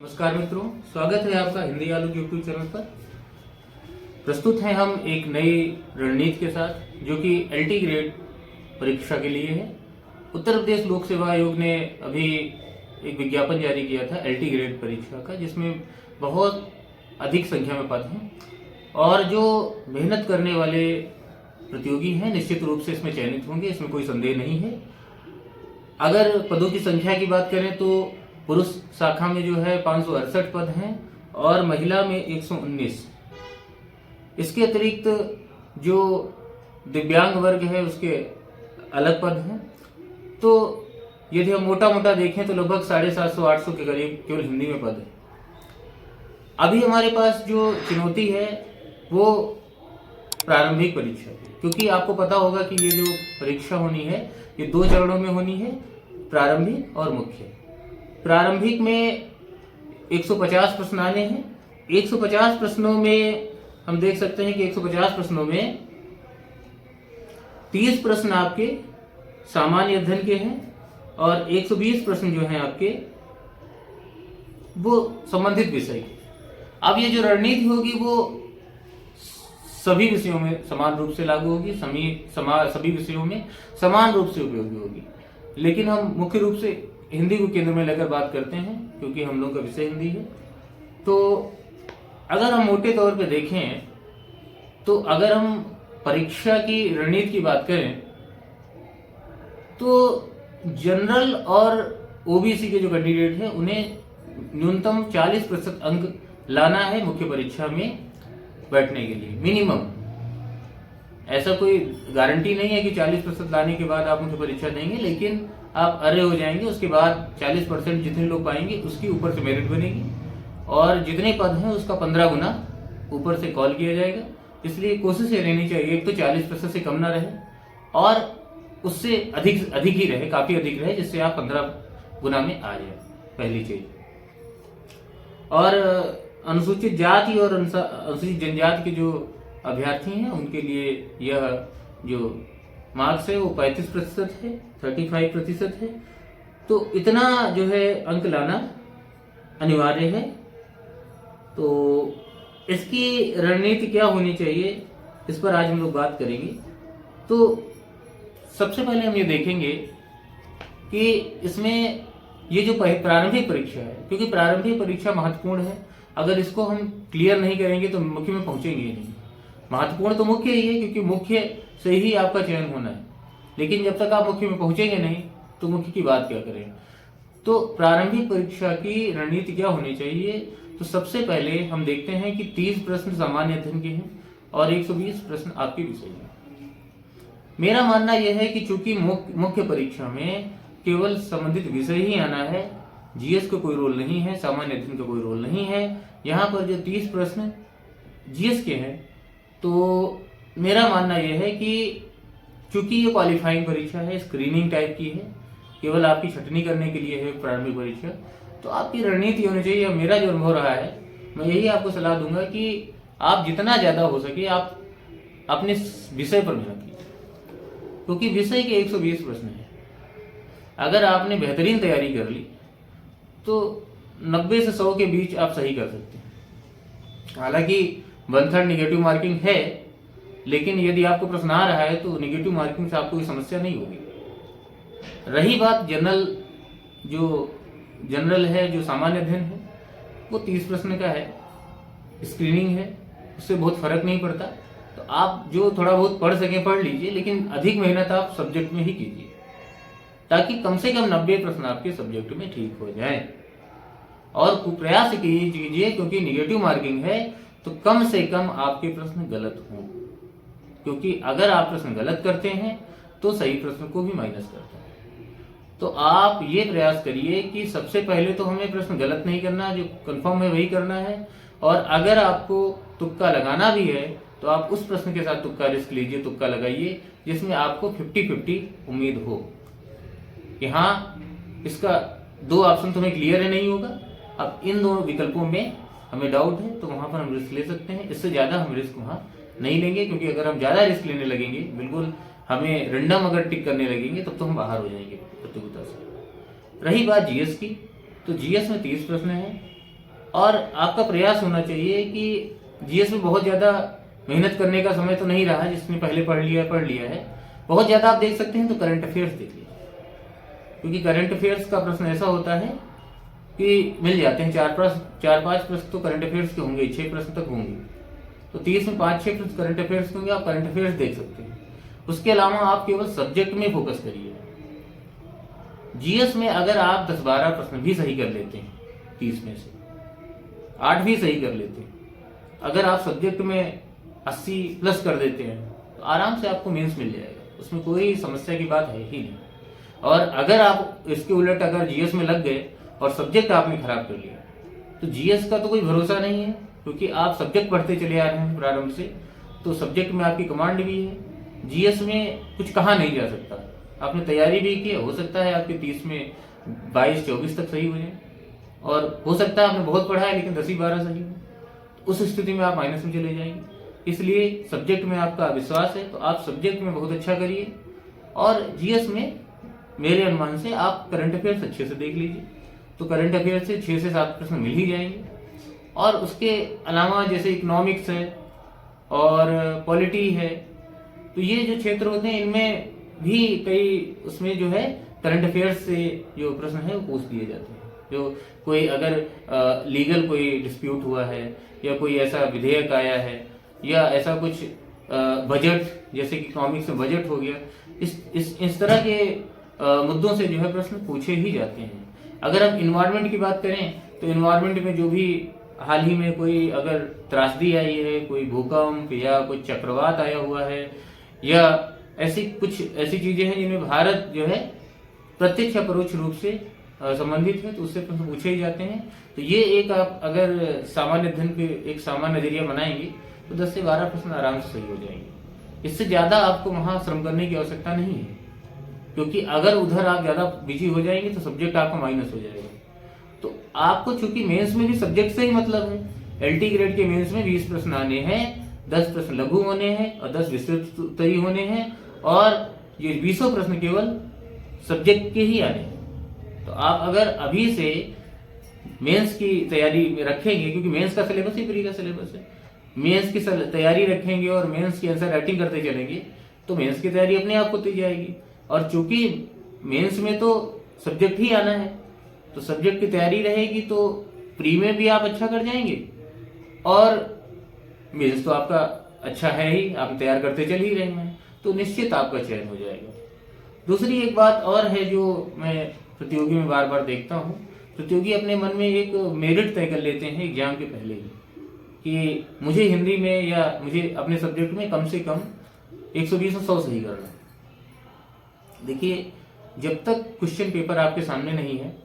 नमस्कार मित्रों, स्वागत है आपका हिंदी आलू यूट्यूब चैनल पर। प्रस्तुत हैं हम एक नई रणनीति के साथ जो कि एलटी ग्रेड परीक्षा के लिए है। उत्तर प्रदेश लोक सेवा आयोग ने अभी एक विज्ञापन जारी किया था एलटी ग्रेड परीक्षा का, जिसमें बहुत अधिक संख्या में पद हैं और जो मेहनत करने वाले प्रतियोगी हैं निश्चित रूप से इसमें चयनित होंगे, इसमें कोई संदेह नहीं है। अगर पदों की संख्या की बात करें तो पुरुष शाखा में जो है 568 पद हैं और महिला में 119। इसके अतिरिक्त जो दिव्यांग वर्ग है उसके अलग पद हैं। तो यदि हम मोटा मोटा देखें तो लगभग 750-800 के करीब केवल हिंदी में पद है। अभी हमारे पास जो चुनौती है वो प्रारंभिक परीक्षा है, क्योंकि आपको पता होगा कि ये जो परीक्षा होनी है ये 2 चरणों में होनी है, प्रारंभिक और मुख्य। प्रारंभिक में 150 प्रश्न आने हैं। 150 प्रश्नों में हम देख सकते हैं कि 150 प्रश्नों में 30 प्रश्न आपके सामान्य अध्ययन के हैं और 120 प्रश्न जो हैं आपके वो संबंधित विषय के। अब ये जो रणनीति होगी वो सभी विषयों में समान रूप से लागू होगी, सभी विषयों में समान रूप से उपयोगी होगी। लेकिन हम मुख्य रूप से हिंदी को केंद्र में लेकर बात करते हैं क्योंकि हम लोग का विषय हिंदी है। तो अगर हम मोटे तौर पे देखें तो अगर हम परीक्षा की रणनीति की बात करें तो जनरल और ओबीसी के जो कैंडिडेट हैं उन्हें न्यूनतम 40% अंक लाना है मुख्य परीक्षा में बैठने के लिए, मिनिमम। ऐसा कोई गारंटी नहीं है कि 40% लाने के बाद आप मुख्य परीक्षा देंगे, लेकिन आप अरे हो जाएंगे। उसके बाद 40% जितने लोग पाएंगे उसकी ऊपर से मेरिट बनेगी और जितने पद हैं उसका 15 गुना ऊपर से कॉल किया जाएगा। इसलिए कोशिश ये रहनी चाहिए एक तो 40% से कम ना रहे और उससे अधिक ही रहे, काफी अधिक रहे, जिससे आप 15 गुना में आ जाए, पहली चीज। और अनुसूचित जाति और अनुसूचित जनजाति के जो अभ्यर्थी हैं उनके लिए यह जो मार्क्स है वो 35% है, 35% है। तो इतना जो है अंक लाना अनिवार्य है। तो इसकी रणनीति क्या होनी चाहिए इस पर आज हम लोग बात करेंगे। तो सबसे पहले हम ये देखेंगे कि इसमें ये जो प्रारंभिक परीक्षा है, क्योंकि प्रारंभिक परीक्षा महत्वपूर्ण है, अगर इसको हम क्लियर नहीं करेंगे तो मुख्य में पहुंचेंगे ही नहीं। महत्वपूर्ण तो मुख्य ही है क्योंकि मुख्य से ही आपका चयन होना है, लेकिन जब तक आप मुख्य में पहुंचेंगे नहीं तो मुख्य की बात क्या करें। तो प्रारंभिक परीक्षा की रणनीति क्या होनी चाहिए। तो सबसे पहले हम देखते हैं कि 30 प्रश्न सामान्य अध्ययन के हैं और 120 प्रश्न आपके विषय हैं। मेरा मानना यह है कि चूंकि मुख्य परीक्षा में केवल संबंधित विषय ही आना है, जीएस का कोई रोल नहीं है, सामान्य अध्ययन का कोई रोल नहीं है। यहाँ पर जो 30 प्रश्न जीएस के हैं, तो मेरा मानना यह है कि चूंकि ये क्वालिफाइंग परीक्षा है, स्क्रीनिंग टाइप की है, केवल आपकी छटनी करने के लिए है प्रारंभिक परीक्षा, तो आपकी रणनीति होनी चाहिए। मेरा जो अनुभव रहा है, मैं यही आपको सलाह दूंगा कि आप जितना ज्यादा हो सके आप अपने विषय पर मेहनत कीजिए, क्योंकि विषय के 120 प्रश्न है। अगर आपने बेहतरीन तैयारी कर ली तो 90 से 100 के बीच आप सही कर सकते हैं। हालांकि 1/3 निगेटिव मार्किंग है, लेकिन यदि आपको प्रश्न आ रहा है तो निगेटिव मार्किंग से आपको कोई समस्या नहीं होगी। रही बात जनरल है, जो सामान्य अध्ययन है, वो 30 प्रश्न का है, स्क्रीनिंग है, उससे बहुत फर्क नहीं पड़ता। तो आप जो थोड़ा बहुत पढ़ सके पढ़ लीजिए, लेकिन अधिक मेहनत आप सब्जेक्ट में ही कीजिए, ताकि कम से कम 90 प्रश्न आपके सब्जेक्ट में ठीक हो जाए। और प्रयास कीजिए, क्योंकि निगेटिव मार्किंग है तो कम से कम आपके प्रश्न गलत हों, क्योंकि अगर आप प्रश्न गलत करते हैं तो सही प्रश्न को भी माइनस करता है। तो आप ये प्रयास करिए कि सबसे पहले तो हमें प्रश्न गलत नहीं करना, जो कंफर्म है वही करना है। और अगर आपको तुक्का लगाना भी है तो आप उस प्रश्न के साथ तुक्का रिस्क लीजिए, तुक्का लगाइए जिसमें आपको 50-50 उम्मीद हो कि हाँ इसका 2 ऑप्शन तुम्हें क्लियर है, नहीं होगा। अब इन दोनों विकल्पों में हमें डाउट है तो वहां पर हम रिस्क ले सकते हैं। इससे ज्यादा हम रिस्क वहां नहीं लेंगे, क्योंकि अगर हम ज्यादा रिस्क लेने लगेंगे, बिल्कुल हमें रैंडम अगर टिक करने लगेंगे, तब तो हम बाहर हो जाएंगे प्रतियोगिता से। रही बात जीएस की, तो जीएस में 30 प्रश्न हैं और आपका प्रयास होना चाहिए कि जीएस में बहुत ज़्यादा मेहनत करने का समय तो नहीं रहा, जिसने पहले पढ़ लिया है। बहुत ज़्यादा आप देख सकते हैं तो करंट अफेयर्स देख लीजिए, क्योंकि करंट अफेयर्स का प्रश्न ऐसा होता है कि मिल जाते हैं 4-5 प्रश्न तो करंट अफेयर्स के होंगे, 6 प्रश्न तक होंगे, तो 30 में 5-6 प्रश्न करंट अफेयर्स के होंगे। आप करंट अफेयर्स देख सकते हैं। उसके अलावा आप केवल सब्जेक्ट में फोकस करिए। जीएस में अगर आप 10-12 प्रश्न भी सही कर लेते हैं, 30 में से 8 भी सही कर लेते हैं, अगर आप सब्जेक्ट में 80 प्लस कर देते हैं तो आराम से आपको मेंस मिल जाएगा, उसमें कोई समस्या की बात है ही नहीं। और अगर आप इसके उलट अगर जीएस में लग गए और सब्जेक्ट आपने खराब कर लिया तो जीएस का तो कोई भरोसा नहीं है, क्योंकि आप सब्जेक्ट पढ़ते चले आ रहे हैं प्रारंभ से, तो सब्जेक्ट में आपकी कमांड भी है। जीएस में कुछ कहा नहीं जा सकता। आपने तैयारी भी की, हो सकता है आपके 30 में 22-24 तक सही हो जाए, और हो सकता है आपने बहुत पढ़ा है लेकिन 10-12 सही हो। उस स्थिति में आप माइनस में चले जाएंगे। इसलिए सब्जेक्ट में आपका विश्वास है तो आप सब्जेक्ट में बहुत अच्छा करिए, और जीएस में मेरे अनुमान से आप करंट अफेयर्स अच्छे से देख लीजिए, तो करंट अफेयर से 6 से 7 प्रश्न मिल ही जाएंगे। और उसके अलावा जैसे इकोनॉमिक्स है और पॉलिटी है, तो ये जो क्षेत्र होते हैं इनमें भी कई उसमें जो है करंट अफेयर्स से जो प्रश्न है वो पूछ दिए जाते हैं। जो कोई अगर लीगल कोई डिस्प्यूट हुआ है, या कोई ऐसा विधेयक आया है, या ऐसा कुछ बजट, जैसे कि इकोनॉमिक्स में बजट हो गया, इस तरह के मुद्दों से जो है प्रश्न पूछे ही जाते हैं। अगर हम इन्वायरमेंट की बात करें तो इन्वायरमेंट में जो भी हाल ही में कोई अगर त्रासदी आई है, कोई भूकंप या कोई चक्रवात आया हुआ है, या ऐसी चीजें हैं जिनमें भारत जो है प्रत्यक्ष या परोक्ष रूप से संबंधित है, तो उससे प्रश्न पूछे ही जाते हैं। तो ये एक आप अगर सामान्य अध्ययन के एक सामान्य नजरिया बनाएंगे तो 10 से 12 प्रश्न आराम से सही हो जाएंगे। इससे ज्यादा आपको वहां श्रम करने की आवश्यकता नहीं है, क्योंकि अगर उधर आप ज्यादा बिजी हो जाएंगे तो सब्जेक्ट आपका माइनस हो जाएगा। तो आपको चूंकि मेंस में भी सब्जेक्ट से ही मतलब है, एलटी ग्रेड के मेंस में 20 प्रश्न आने हैं, 10 प्रश्न लघु होने हैं और 10 विस्तृत उत्तरीय होने हैं, और ये 20 प्रश्न केवल सब्जेक्ट के ही आने हैं। तो आप अगर अभी से मेंस की तैयारी में रखेंगे, क्योंकि मेंस का सिलेबस ही प्री का सिलेबस है, मेंस की तैयारी रखेंगे और मेंस की आंसर राइटिंग करते चलेंगे तो मेंस की तैयारी अपने आप होती जाएगी। और चूंकि मेंस में तो सब्जेक्ट ही आना है, तो सब्जेक्ट की तैयारी रहेगी तो प्री में भी आप अच्छा कर जाएंगे, और मेंस तो आपका अच्छा है ही, आप तैयार करते चल ही रहे हैं, तो निश्चित आपका चयन हो जाएगा। दूसरी एक बात और है जो मैं प्रतियोगी में बार बार देखता हूँ, प्रतियोगी अपने मन में एक मेरिट तय कर लेते हैं एग्जाम के पहले ही, कि मुझे हिंदी में या मुझे अपने सब्जेक्ट में कम से कम 120 में 100 सही करना है। देखिए, जब तक क्वेश्चन पेपर आपके सामने नहीं है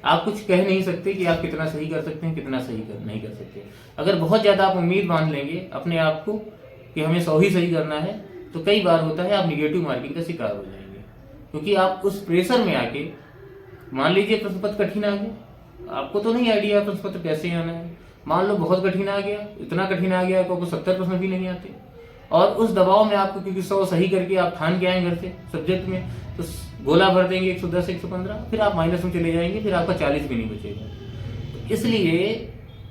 आप कुछ कह नहीं सकते कि आप कितना सही कर सकते हैं, कितना सही नहीं कर सकते। अगर बहुत ज्यादा आप उम्मीद बांध लेंगे अपने आप को कि हमें 100 ही सही करना है, तो कई बार होता है आप निगेटिव मार्किंग का शिकार हो जाएंगे, क्योंकि आप उस प्रेशर में आके, मान लीजिए प्रश्न पत्र कठिन आ गया, आपको तो नहीं आइडिया प्रश्न पत्र कैसे आना है, मान लो बहुत कठिन आ गया, इतना कठिन आ गया आपको 70 प्रश्न भी नहीं आते, और उस दबाव में आपको, क्योंकि 100 सही करके आप ठान के आए घर से सब्जेक्ट में, तो गोला भर देंगे 110 115, फिर आप माइनस में चले जाएंगे, फिर आपका 40 भी नहीं बचेगा। तो इसलिए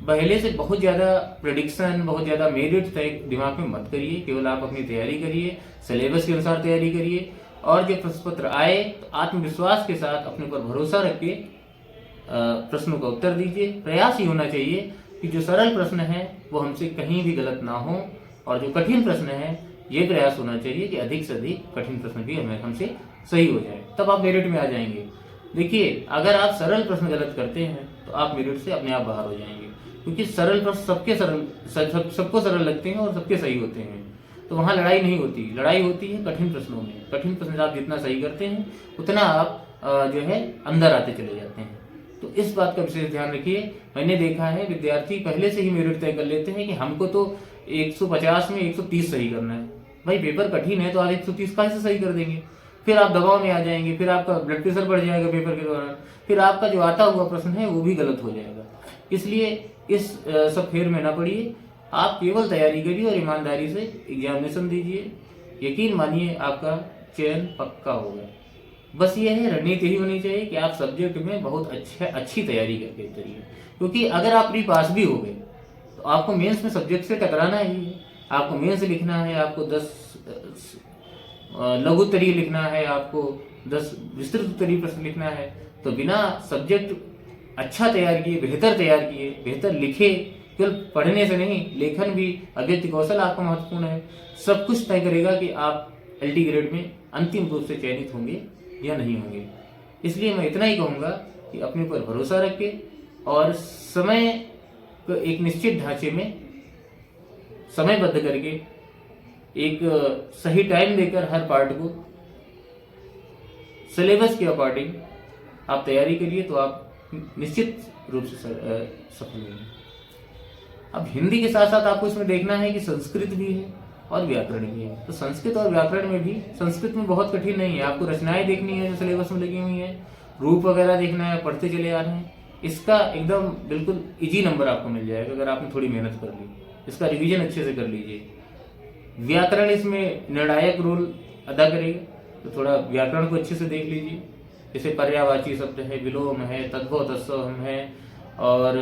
पहले से बहुत ज्यादा प्रेडिक्शन, बहुत ज्यादा मेरिट तय दिमाग में मत करिए, केवल आप अपनी तैयारी करिए, सिलेबस के अनुसार तैयारी करिए, और जब प्रश्न पत्र आए तो आत्मविश्वास के साथ अपने पर भरोसा रख के प्रश्नों का उत्तर दीजिए। प्रयास ही होना चाहिए कि जो सरल प्रश्न है वो हमसे कहीं भी गलत ना हो, और जो कठिन प्रश्न है ये प्रयास होना चाहिए कि अधिक से अधिक कठिन प्रश्न भी हमसे सही हो जाए, तब आप मेरिट में आ जाएंगे। देखिए, अगर आप सरल प्रश्न गलत करते हैं तो आप मेरिट से अपने आप बाहर हो जाएंगे, क्योंकि सरल प्रश्न सबको सरल लगते हैं और सबके सही होते हैं, तो वहां लड़ाई नहीं होती। लड़ाई होती है कठिन प्रश्नों में। कठिन प्रश्न आप जितना सही करते हैं उतना आप जो है अंदर आते चले जाते हैं। तो इस बात का विशेष ध्यान रखिए। मैंने देखा है विद्यार्थी पहले से ही मेरिट तय कर लेते हैं कि हमको तो 150 में 130 सही करना है। भाई पेपर कठिन है तो आप 130 कैसे सही कर देंगे? फिर आप दबाव में आ जाएंगे, फिर आपका ब्लड प्रेशर बढ़ जाएगा पेपर के दौरान, फिर आपका जो आता हुआ प्रश्न है वो भी गलत हो जाएगा। इसलिए इस सब फेर में ना पड़िए, आप केवल तैयारी करिए और ईमानदारी से एग्जामिनेशन दीजिए। यकीन मानिए आपका चयन पक्का होगा। बस ये है, रणनीति यही होनी चाहिए कि आप सब्जेक्ट में बहुत अच्छी तैयारी करके करिए, क्योंकि अगर आप प्री पास भी हो गए तो आपको मेंस में सब्जेक्ट से टकराना ही है। आपको मेंस लिखना है, आपको 10 लघु उत्तरीय लिखना है, आपको 10 विस्तृत उत्तरीय प्रश्न लिखना है। तो बिना सब्जेक्ट अच्छा तैयार किए, बेहतर तैयार किए, बेहतर लिखे, केवल पढ़ने से नहीं, लेखन भी, अभिव्यक्ति कौशल आपका महत्वपूर्ण है, सब कुछ तय करेगा कि आप LT ग्रेड में अंतिम रूप से चयनित होंगे या नहीं होंगे। इसलिए मैं इतना ही कहूँगा कि अपने ऊपर भरोसा रखें और समय को एक निश्चित ढांचे में समयबद्ध करके एक सही टाइम देकर हर पार्ट को सिलेबस के अकॉर्डिंग आप तैयारी करिए, तो आप निश्चित रूप से सफल होंगे। अब हिंदी के साथ साथ आपको इसमें देखना है कि संस्कृत भी है और व्याकरण भी है। तो संस्कृत और व्याकरण में भी, संस्कृत में बहुत कठिन नहीं है, आपको रचनाएं देखनी है जो सिलेबस में लगी हुई है, रूप वगैरह देखना है, पढ़ते चले आ रहे हैं। इसका एकदम बिल्कुल इजी नंबर आपको मिल जाएगा अगर आपने थोड़ी मेहनत कर ली, इसका रिवीजन अच्छे से कर लीजिए। व्याकरण इसमें निर्णायक रोल अदा करेगा, तो थोड़ा व्याकरण को अच्छे से देख लीजिए। जैसे पर्यायवाची शब्द है, विलोम है, तद्भव तत्सम है और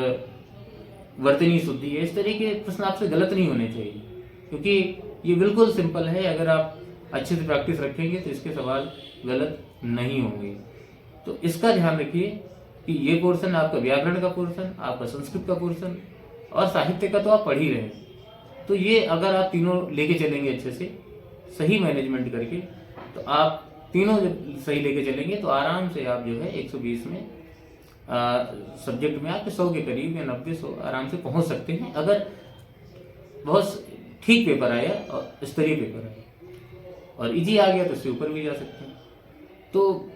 वर्तनी शुद्धि है, इस तरह के प्रश्न आपसे गलत नहीं होने चाहिए, क्योंकि ये बिल्कुल सिंपल है। अगर आप अच्छे से प्रैक्टिस रखेंगे तो इसके सवाल गलत नहीं होंगे। तो इसका ध्यान रखिए कि ये पोर्शन आपका व्याकरण का पोर्शन, आपका संस्कृत का पोर्शन और साहित्य का तो आप पढ़ ही रहे हैं। तो ये अगर आप तीनों लेके चलेंगे अच्छे से, सही मैनेजमेंट करके, तो आप तीनों जब सही लेके चलेंगे तो आराम से आप जो है 120 में सब्जेक्ट में आपके 100 के करीब या 90-100 आराम से पहुंच सकते हैं, अगर बहुत ठीक पेपर आया और स्तरीय पेपर आया। और इजी आ गया तो उससे ऊपर भी जा सकते हैं। तो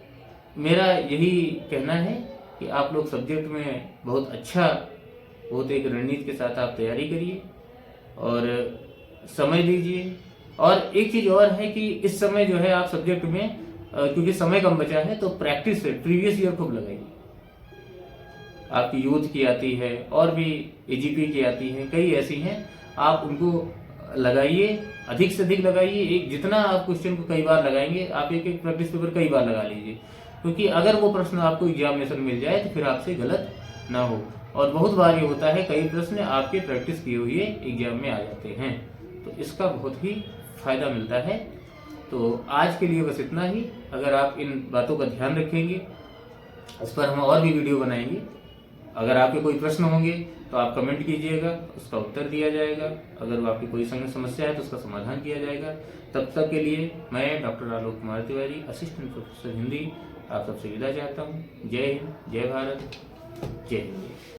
मेरा यही कहना है कि आप लोग सब्जेक्ट में बहुत अच्छा, बहुत एक रणनीति के साथ आप तैयारी करिए और समय दीजिए। और एक चीज और है कि इस समय जो है आप सब्जेक्ट में, क्योंकि समय कम बचा है, तो प्रैक्टिस से प्रीवियस ईयर खूब लगाइए। आपकी यूथ की आती है और भी AGP की आती है, कई ऐसी हैं, आप उनको लगाइए, अधिक से अधिक लगाइए। एक जितना आप क्वेश्चन को कई बार लगाएंगे, आप एक प्रैक्टिस पेपर कई बार लगा लीजिए, क्योंकि अगर वो प्रश्न आपको एग्जामिनेशन मिल जाए तो फिर आपसे गलत ना हो। और बहुत बार ये होता है, कई प्रश्न आपके प्रैक्टिस किए हुए एग्जाम में आ जाते हैं, तो इसका बहुत ही फायदा मिलता है। तो आज के लिए बस इतना ही। अगर आप इन बातों का ध्यान रखेंगे, इस पर हम और भी वीडियो बनाएंगे। अगर आपके कोई प्रश्न होंगे तो आप कमेंट कीजिएगा, उसका उत्तर दिया जाएगा। अगर आपकी कोई समस्या है तो उसका समाधान किया जाएगा। तब तक के लिए मैं doctor Alok Kumar Tiwari, assistant professor Hindi, आप सबसे विदा चाहता हूँ। जय हिंद, जय भारत, जय हिंद।